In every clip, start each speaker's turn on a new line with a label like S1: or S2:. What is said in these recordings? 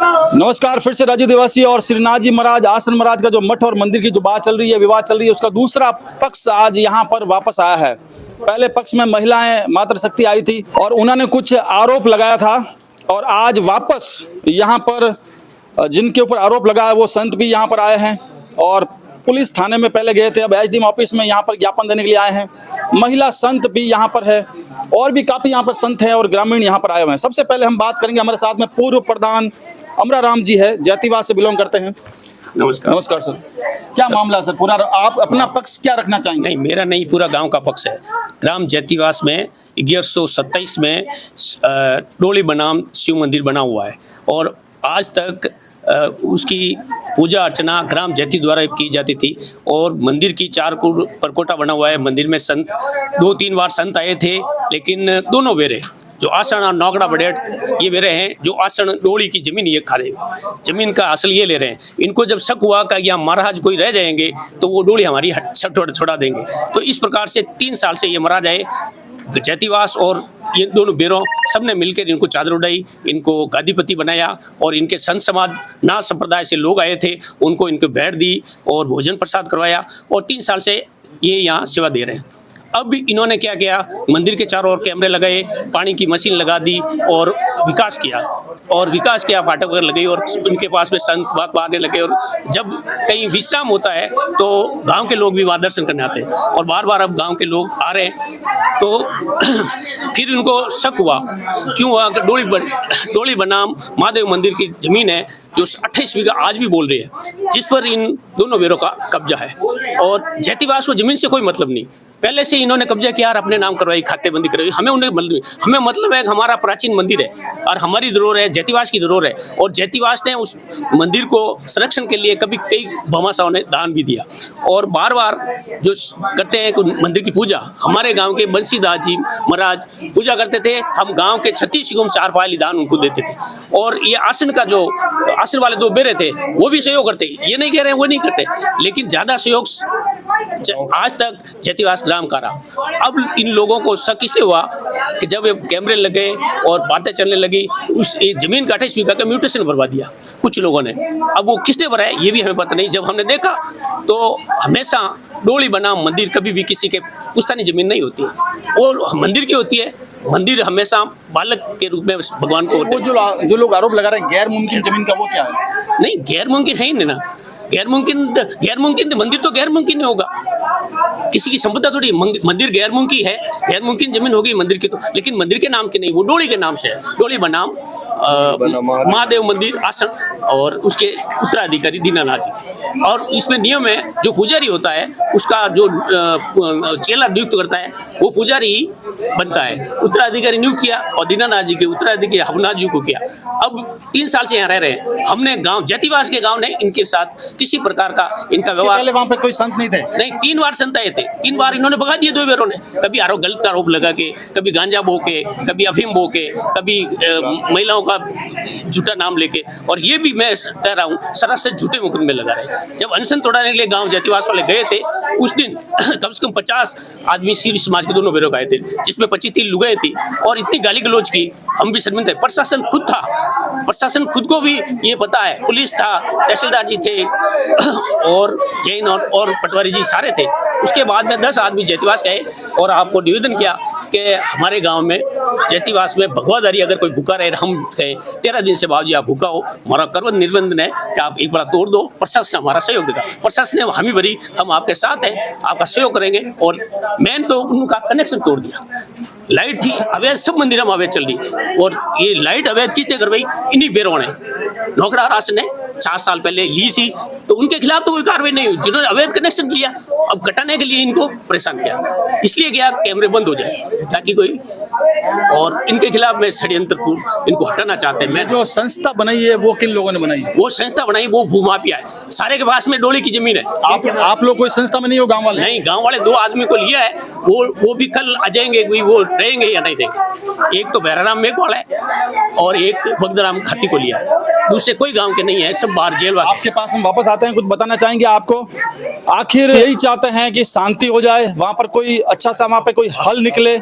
S1: नमस्कार, फिर से राज्य दिवासी और श्रीनाथ जी महाराज आश्रम महाराज का जो मठ और मंदिर की जो बात चल रही है, विवाद चल रही है, उसका दूसरा पक्ष आज यहाँ पर वापस आया है। पहले पक्ष में महिलाएं मातृशक्ति आई थी और उन्होंने कुछ आरोप लगाया था, और आज वापस यहाँ पर जिनके ऊपर आरोप लगा है वो संत भी यहाँ पर आए हैं और पुलिस थाने में पहले गए थे, अब एसडीएम ऑफिस में यहाँ पर ज्ञापन देने के लिए आए हैं। महिला संत भी यहाँ पर है और भी काफी यहाँ पर संत हैं और ग्रामीण यहाँ पर आए हुए हैं। सबसे पहले हम बात करेंगे, हमारे साथ में पूर्व प्रधान अमराराम जी है, जातिवाद से बिलोंग करते हैं। नमस्कार सर, क्या मामला है सर? पूरा आप अपना पक्ष क्या रखना चाहेंगे?
S2: नहीं, मेरा नहीं, पूरा गांव का पक्ष है। ग्राम जातिवास में 1127 में डोली बनाम शिव मंदिर बना हुआ है और आज तक उसकी पूजा अर्चना ग्राम जैती द्वारा की जाती थी और मंदिर की 4 परकोटा बना हुआ है। मंदिर में संत 2-3 बार संत आए थे, लेकिन दोनों बेरे जो आसन और नौगड़ा बड़ेट ये बेरे हैं, जो आसन डोली की जमीन ये खा रहे, जमीन का असल ये ले रहे हैं। इनको जब शक हुआ कि यहाँ महाराज कोई रह जाएंगे तो वो डोली हमारी छोड़ा देंगे, तो इस प्रकार से 3 साल से ये महाराज आए। जातिवास और ये दोनों बेरों सबने मिलकर इनको चादर उड़ाई, इनको गादीपति बनाया और इनके संत समाज नाथ संप्रदाय से लोग आए थे, उनको इनको भेंट दी और भोजन प्रसाद करवाया और 3 साल से ये यहाँ सेवा दे रहे हैं। अब इन्होंने क्या किया, मंदिर के चारों ओर कैमरे लगाए, पानी की मशीन लगा दी और विकास किया, फाटक वगैरह लगाई और उनके पास में संत बात आने लगे। और जब कहीं विश्राम होता है तो गांव के लोग भी वहाँ दर्शन करने आते हैं और बार बार अब गांव के लोग आ रहे हैं। तो फिर इनको शक हुआ, क्यों हुआ कि डोली बनाम महादेव मंदिर की जमीन है जो 28 बीघा आज भी बोल रही है, जिस पर इन दोनों बेरों का कब्जा है और जातिवास को जमीन से कोई मतलब नहीं। पहले से इन्होंने कब्जा किया और अपने नाम करवाई, खातेबंदी करवाई। हमें मतलब है कि हमारा प्राचीन मंदिर है और हमारी धरोहर है, जातिवास की धरोहर है और जातिवास ने उस मंदिर को संरक्षण के लिए कभी कई भामाशाहों ने दान भी दिया और बार बार जो करते हैं मंदिर की पूजा। हमारे गांव के बंसीदास जी महाराज पूजा करते थे, हम गांव के 36 सिंह 4 पायली दान उनको देते थे और ये आसन का जो आसन वाले 2 बेरे थे वो भी सहयोग करते। ये नहीं कह रहे हैं वो नहीं करते, लेकिन ज्यादा सहयोग आज तक जातिवास ग्राम का रहा। अब इन लोगों को शक इससे हुआ कि जब ये कैमरे लगे और बातें चलने लगी, उस जमीन का 28 बीघा का म्यूटेशन भरवा दिया कुछ लोगों ने। अब वो किसने भरा है ये भी हमें पता नहीं। जब हमने देखा तो हमेशा डोली बनाम मंदिर कभी भी किसी के पुश्तैनी जमीन नहीं होती और मंदिर की होती है। मंदिर हमेशा बालक के रूप में भगवान को होते हैं।
S1: जो लोग आरोप लगा रहे हैं गैर मुमकिन जमीन का, वो क्या है?
S2: नहीं, गैर मुमकिन है ही नहीं ना। गैर मुमकिन मंदिर तो गैर मुमकिन नहीं होगा, किसी की संपदा थोड़ी। मंदिर गैर मुमकिन है, गैर मुमकिन जमीन होगी मंदिर की तो, लेकिन मंदिर के नाम की नहीं, वो डोली के नाम से है। डोली बनाम महादेव मंदिर आसन और उसके उत्तराधिकारी दीनानाथ जी। और इसमें नियम है, जो पुजारी होता है उसका जो चेला नियुक्त करता है वो पुजारी ही बनता है। उत्तराधिकारी नियुक्त किया और दीनानाथ जी के उत्तराधिकारी हवनाथ जी को किया। अब 3 साल से यहाँ रह रहे हैं। हमने गांव जातिवास के गांव ने इनके साथ किसी प्रकार का इनका व्यवहार,
S1: पहले वहाँ पे कोई संत नहीं थे?
S2: नहीं, 3 बार संत आए थे, 3 बार इन्होंने भगा दिए 2 बेरों ने। कभी गलत आरोप लगा के, कभी गांजा बो के, कभी अफीम बो के, कभी महिलाओं का झूठा नाम लेके, और ये भी मैं कह रहा हूँ सरासर झूठे मुकदमे लगा रहे। जब अनशन तोड़ाने के लिए गांव जातिवास वाले गए थे उस दिन कम से कम 50 आदमी सीरी समाज के दोनों बेरों आए थे, जिसमें 25-30 लुगाई थी और इतनी गाली गलौज की। हम भी शर्मिंदा थे। प्रशासन खुद था, प्रशासन खुद को भी ये पता है, पुलिस था, तहसीलदार जी थे और जैन और पटवारी जी सारे थे। उसके बाद में 10 आदमी जातिवास गए और आपको निवेदन किया कि हमारे गांव में जातिवास में भगवादारी अगर कोई भूखा रहे, हम कहें 13 दिन से बाबू आप भूखा हो, हमारा करवत निर्बंधन है कि आप एक बार तोड़ दो, प्रशासन हमारा सहयोग देगा। प्रशासन ने हामी भरी, हम आपके साथ हैं, आपका सहयोग करेंगे। और मेन तो उनका कनेक्शन तोड़ दिया। लाइट थी अवैध, सब मंदिरों में अवैध चल रही और ये लाइट अवैध किसने करवाई? इन्हीं बेरों ने। नौकड़ा राशन ने 4 साल पहले ली थी, तो उनके खिलाफ तो कोई कार्रवाई नहीं हुई। जिन्होंने अवैध कनेक्शन लिया, अब कटाने के लिए इनको परेशान किया, इसलिए क्या कैमरे बंद हो जाए ताकि कोई, और इनके खिलाफ में षड्यंत्रपूर्ण इनको हटाना चाहते हैं। मैं
S1: जो संस्था बनाई है वो किन लोगों ने बनाई है?
S2: वो संस्था बनाई वो भूमाफिया है, सारे के पास में डोली की जमीन है।
S1: आप लोग कोई संस्था में नहीं हो? गांव वाले
S2: नहीं, गांव वाले 2 आदमी को लिया है, वो भी कल आ जाएंगे, वो रहेंगे या नहीं रहेंगे। एक तो भैराराम मेघवाल है और एक बगदाराम खत्ती को लिया है, दूसरे कोई गांव के नहीं है, सब बाहर जेल वाले।
S1: आपके पास हम वापस आते हैं, कुछ बताना चाहेंगे आपको? आखिर यही चाहते हैं कि शांति हो जाए, वहां पर कोई अच्छा सा वहां पे कोई हल निकले,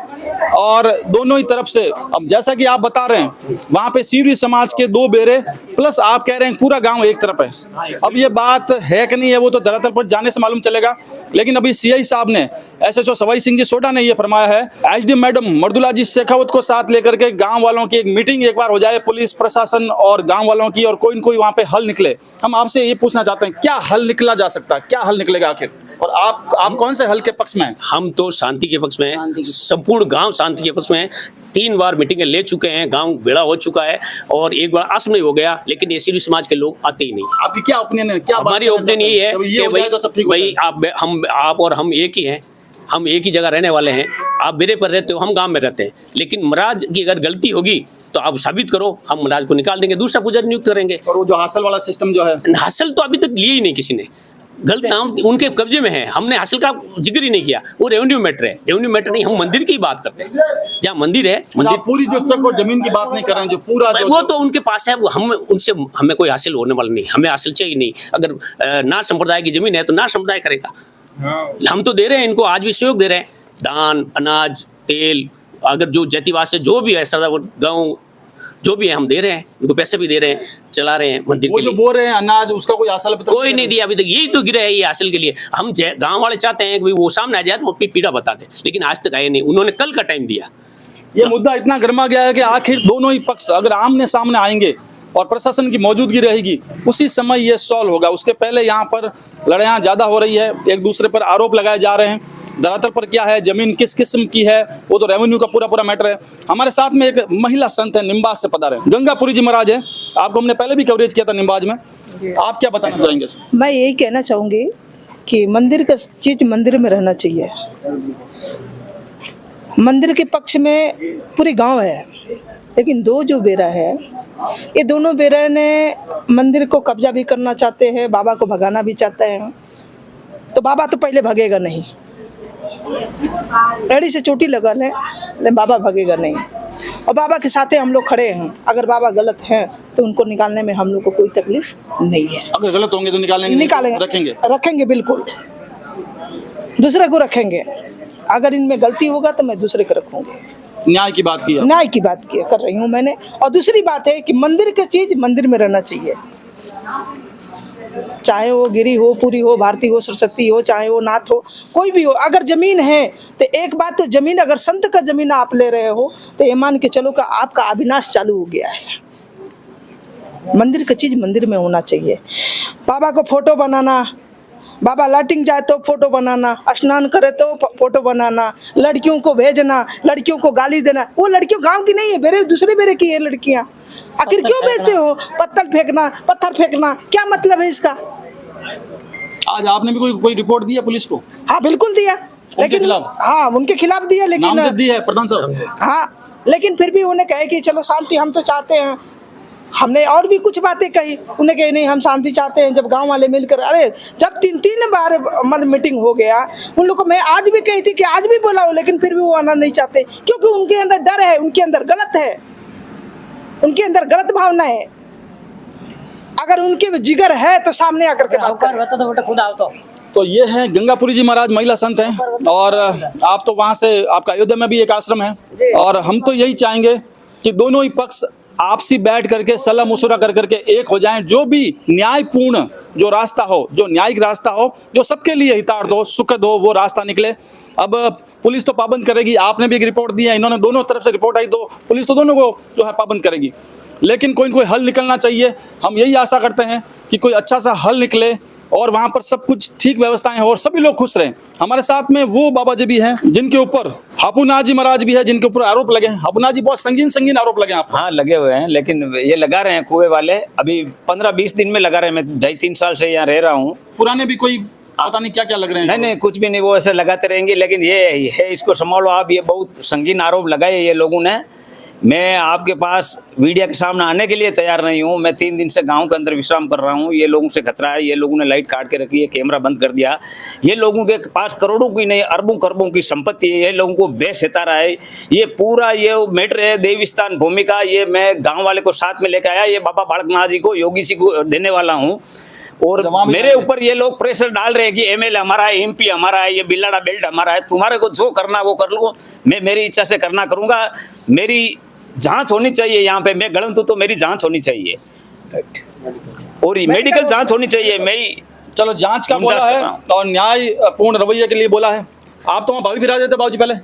S1: और दोनों ही तरफ से। अब जैसा कि आप बता रहे हैं वहां पे सीवरी समाज के 2 बेरे प्लस आप कह रहे हैं पूरा गांव एक तरफ है। अब ये बात है कि नहीं है वो तो धरातल पर जाने से मालूम चलेगा, लेकिन अभी सीआई साहब ने, एसएचओ सवाई सिंह जी सोडा ने ये फरमाया है, एसडी मैडम मर्दुला जी शेखावत को साथ लेकर के गांव वालों की एक मीटिंग एक बार हो जाए, पुलिस प्रशासन और गांव वालों की, और कोई न कोई वहां पे हल निकले। हम आपसे ये पूछना चाहते हैं क्या हल निकला जा सकता है, क्या हल निकलेगा आखिर, और आप कौन से हल के पक्ष में हैं?
S2: हम तो शांति के पक्ष में हैं, संपूर्ण गांव शांति के पक्ष में है। 3 बार मीटिंगें ले चुके हैं, गांव बेड़ा हो चुका है, और एक बार आश्रम हो गया, लेकिन ये सीवरी समाज के लोग आते ही नहीं।
S1: आपकी क्या ओपिनियन है? क्या
S2: हमारी ओपिनियन यही है कि भाई
S1: आप
S2: आप और हम एक ही हैं, हम एक ही जगह रहने वाले हैं। आप बेरे पर रहते हो, हम गांव में रहते हैं, लेकिन महाराज की अगर गलती होगी तो आप साबित करो, हम महाराज को निकाल देंगे, दूसरा पुजारी नियुक्त करेंगे।
S1: और वो जो हासिल वाला सिस्टम जो है,
S2: हासिल तो अभी तक लिए ही नहीं किसी ने, गलत नाम उनके कब्जे में है, हमने हासिल का जिक्र ही नहीं किया। वो रेवेन्यू मैटर है, रेवेन्यू मैटर नहीं, हम मंदिर की बात करते हैं। जहाँ मंदिर है, मंदिर
S1: पूरी जो चक और जमीन की बात नहीं कर रहे हैं, जो पूरा
S2: वो तो उनके पास है, वो हम उनसे हमें कोई हासिल होने वाला नहीं, हमें हासिल चाहिए नहीं। अगर नाथ संप्रदाय की जमीन है तो नाथ संप्रदाय करेगा। हम तो दे रहे हैं इनको, आज भी सहयोग दे रहे हैं, दान, अनाज, तेल, अगर जो जातिवाद से जो भी है, सदा गाँव जो भी है हम दे रहे हैं, उनको पैसे भी दे रहे हैं, चला रहे हैं मंदिर के लिए।
S1: जो बोल रहे हैं अनाज, उसका कोई हासिल अभी तक
S2: कोई नहीं दिया अभी तक, यही तो गिरा है ये हासिल के लिए। हम गांव वाले चाहते हैं कि वो सामने आ जाए तो अपनी पीड़ा बता दे, लेकिन आज तक आए नहीं। उन्होंने कल का टाइम दिया।
S1: ये मुद्दा इतना गर्मा गया है कि आखिर दोनों ही पक्ष अगर आमने सामने आएंगे और प्रशासन की मौजूदगी रहेगी, उसी समय ये सॉल्व होगा। उसके पहले यहाँ पर लड़ाइयाँ ज़्यादा हो रही है, एक दूसरे पर आरोप लगाए जा रहे हैं। धरातल पर क्या है, जमीन किस किस्म की है, वो तो रेवेन्यू का पूरा मैटर है। हमारे साथ में एक महिला संत है, निम्बाज से पधारे, गंगापुरी जी महाराज है। आपको हमने पहले भी कवरेज किया था निम्बाज में, आप क्या बताना चाहेंगे?
S3: मैं यही कहना चाहूँगी कि मंदिर का चीज मंदिर में रहना चाहिए। मंदिर के पक्ष में पूरी गांव है, लेकिन 2 जो बेरा है, ये दोनों बेरा ने मंदिर को कब्जा भी करना चाहते हैं, बाबा को भगाना भी चाहते हैं। तो बाबा तो पहले भगेगा नहीं, एड़ी से चोटी लगा लें, बाबा भगेगा नहीं। और बाबा के साथ हम लोग खड़े हैं। अगर बाबा गलत हैं तो उनको निकालने में हम लोग को कोई तकलीफ नहीं है।
S1: अगर गलत होंगे तो निकालेंगे,
S3: रखेंगे बिल्कुल, दूसरे को रखेंगे। अगर इनमें गलती होगा तो मैं दूसरे को रखूंगी।
S1: न्याय की बात की,
S3: न्याय की बात की कर रही हूँ मैंने। और दूसरी बात है कि मंदिर की चीज मंदिर में रहना चाहिए, चाहे वो गिरी हो, पूरी हो, भारती हो, सरस्वती हो, चाहे वो नाथ हो, कोई भी हो। अगर जमीन है तो एक बात तो जमीन, अगर संत का जमीन आप ले रहे हो तो ये मान के चलो कि आपका अविनाश चालू हो गया है। मंदिर की चीज मंदिर में होना चाहिए। बाबा को फोटो बनाना, बाबा लाटिंग जाए तो फोटो बनाना, स्नान करे तो फोटो बनाना, लड़कियों को भेजना, लड़कियों को गाली देना, वो लड़कियों गांव की नहीं है, मेरे दूसरे बेरे की है लड़कियां। आखिर क्यों भेजते हो? पत्थर फेंकना क्या मतलब है इसका?
S1: आज आपने भी कोई रिपोर्ट दी है पुलिस को?
S3: हाँ बिल्कुल दिया, लेकिन हाँ उनके खिलाफ दिया, लेकिन
S1: नामजद दी है प्रधान साहब।
S3: हाँ, लेकिन फिर भी उन्हें कहे कि चलो शांति हम तो चाहते हैं। हमने और भी कुछ बातें कही, उन्हें कही नहीं हम शांति चाहते हैं। जब गांव वाले मिलकर, अरे जब 3 बार मतलब मीटिंग हो गया, उन लोगों को मैं आज भी कही थी कि आज भी बोला हो, लेकिन फिर भी वो आना नहीं चाहते, क्योंकि उनके अंदर डर है, उनके अंदर गलत है, उनके अंदर गलत भावना है। अगर उनके जिगर है तो सामने आकर के बात करें।
S1: तो ये है गंगापुरी जी महाराज, महिला संत हैं, और आप तो वहाँ से, आपका अयोध्या में भी एक आश्रम है, और हम तो यही चाहेंगे कि दोनों ही पक्ष आपसी बैठ करके सलाह मशुरा कर करके एक हो जाएं। जो भी न्यायपूर्ण जो रास्ता हो, जो न्यायिक रास्ता हो, जो सबके लिए हितार्थ हो, सुखद हो, वो रास्ता निकले। अब पुलिस तो पाबंद करेगी, आपने भी एक रिपोर्ट दी है, इन्होंने दोनों तरफ से रिपोर्ट आई, तो पुलिस तो दोनों को जो है पाबंद करेगी, लेकिन कोई न कोई हल निकलना चाहिए। हम यही आशा करते हैं कि कोई अच्छा सा हल निकले और वहाँ पर सब कुछ ठीक व्यवस्थाएं हो और सभी लोग खुश रहें। हमारे साथ में वो बाबा जी भी हैं जिनके ऊपर हापूनाथ जी महाराज भी है, जिनके ऊपर आरोप लगे हैं। हापूनाथ जी बहुत संगीन आरोप लगे आप?
S4: हाँ लगे हुए हैं, लेकिन ये लगा रहे हैं कुएं वाले, अभी 15-20 दिन में लगा रहे हैं। मैं 2.5-3 साल से यहाँ रह रहा हूँ।
S1: पुराने भी कोई पता नहीं क्या लग रहे हैं?
S4: नहीं कुछ भी नहीं, वो ऐसे लगाते रहेंगे, लेकिन ये है, इसको संभालो आप। ये बहुत संगीन आरोप लगाए ये लोगों ने मैं आपके पास मीडिया के सामने आने के लिए तैयार नहीं हूँ। मैं 3 दिन से गांव के अंदर विश्राम कर रहा हूँ। ये लोगों से खतरा है, ये लोगों ने लाइट काट के रखी है, कैमरा बंद कर दिया। ये लोगों के पास करोड़ों की नहीं अरबों खरबों की संपत्ति है। ये लोगों को बेसितारा है। ये पूरा ये मैटर है देवस्थान भूमि का। ये मैं गाँव वाले को साथ में लेकर आया। ये बाबा बालकनाथ जी को, योगी जी को देने वाला हूँ। और मेरे ऊपर ये लोग प्रेशर डाल रहे हैं कि एमएलए हमारा है, एमपी हमारा है, ये बिल्लाड़ा बेल्ट हमारा है। तुम्हारे को जो करना वो कर लो, मैं मेरी इच्छा से करना करूँगा। मेरी जांच होनी चाहिए यहाँ पे। मैं गलत हूँ तो मेरी जांच होनी चाहिए और मेडिकल जांच होनी चाहिए। मैं
S1: चलो जांच का बोला है और न्याय पूर्ण रवैये के लिए बोला है। आप तो वहाँ भाभी भी रह थे बाबूजी पहले,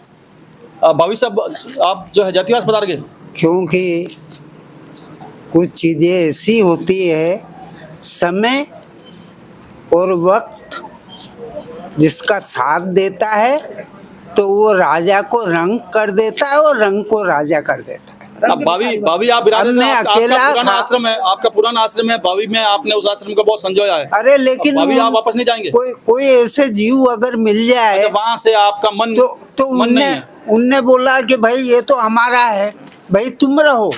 S1: भाभी साहब आप जो है जातिवास बता रहे,
S5: क्योंकि कुछ चीज़ें ऐसी होती है, समय और वक्त जिसका साथ देता है तो वो राजा को रंग कर देता है और रंग को राजा कर देता है।
S1: अब भाभी आप बिरादर
S5: मैं अकेला
S1: आपका पुराना आश्रम है, आपका पुराना आश्रम है भाभी में, आपने उस आश्रम को बहुत संजोया है।
S5: अरे लेकिन
S1: भाभी आप वापस नहीं जाएंगे?
S5: कोई ऐसे जीव अगर मिल जाए
S1: वहां से आपका मन
S5: तो
S1: मन नहीं है।
S5: उनने बोला कि भाई ये तो हमारा है, भाई तुम रहो।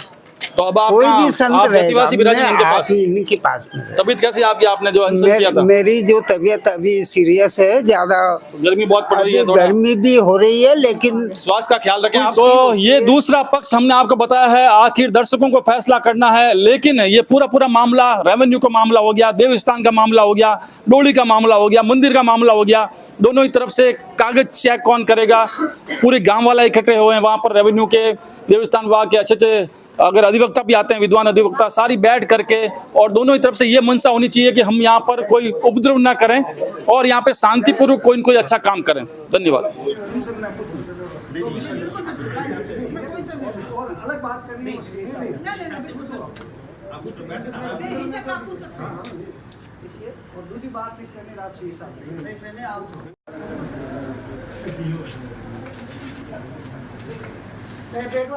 S1: तो अब
S5: कोई भी संत रहेगा,
S1: इनके पास तबीयत कैसी आपकी? आपने जो अनशन किया था?
S5: मेरी जो तबीयत अभी सीरियस है, ज्यादा
S1: गर्मी बहुत पड़ रही है,
S5: गर्मी भी हो रही है, लेकिन
S1: स्वास्थ्य का ख्याल रखें आप। तो ये दूसरा पक्ष हमने आपको बताया है। आखिर दर्शकों को फैसला करना है, लेकिन ये पूरा मामला रेवेन्यू का मामला हो गया, देवस्थान का मामला हो गया, डोली का मामला हो गया, मंदिर का मामला हो गया। दोनों ही तरफ से कागज चेक कौन करेगा? पूरे गांव वाला इकट्ठे हुए हैं वहां पर। रेवेन्यू के, देवस्थान विभाग के अच्छे अगर अधिवक्ता भी आते हैं, विद्वान अधिवक्ता, सारी बैठ करके, और दोनों ही तरफ से ये मंशा होनी चाहिए कि हम यहाँ पर कोई उपद्रव ना करें और यहाँ पे शांतिपूर्वक कोई न कोई अच्छा काम करें। धन्यवाद।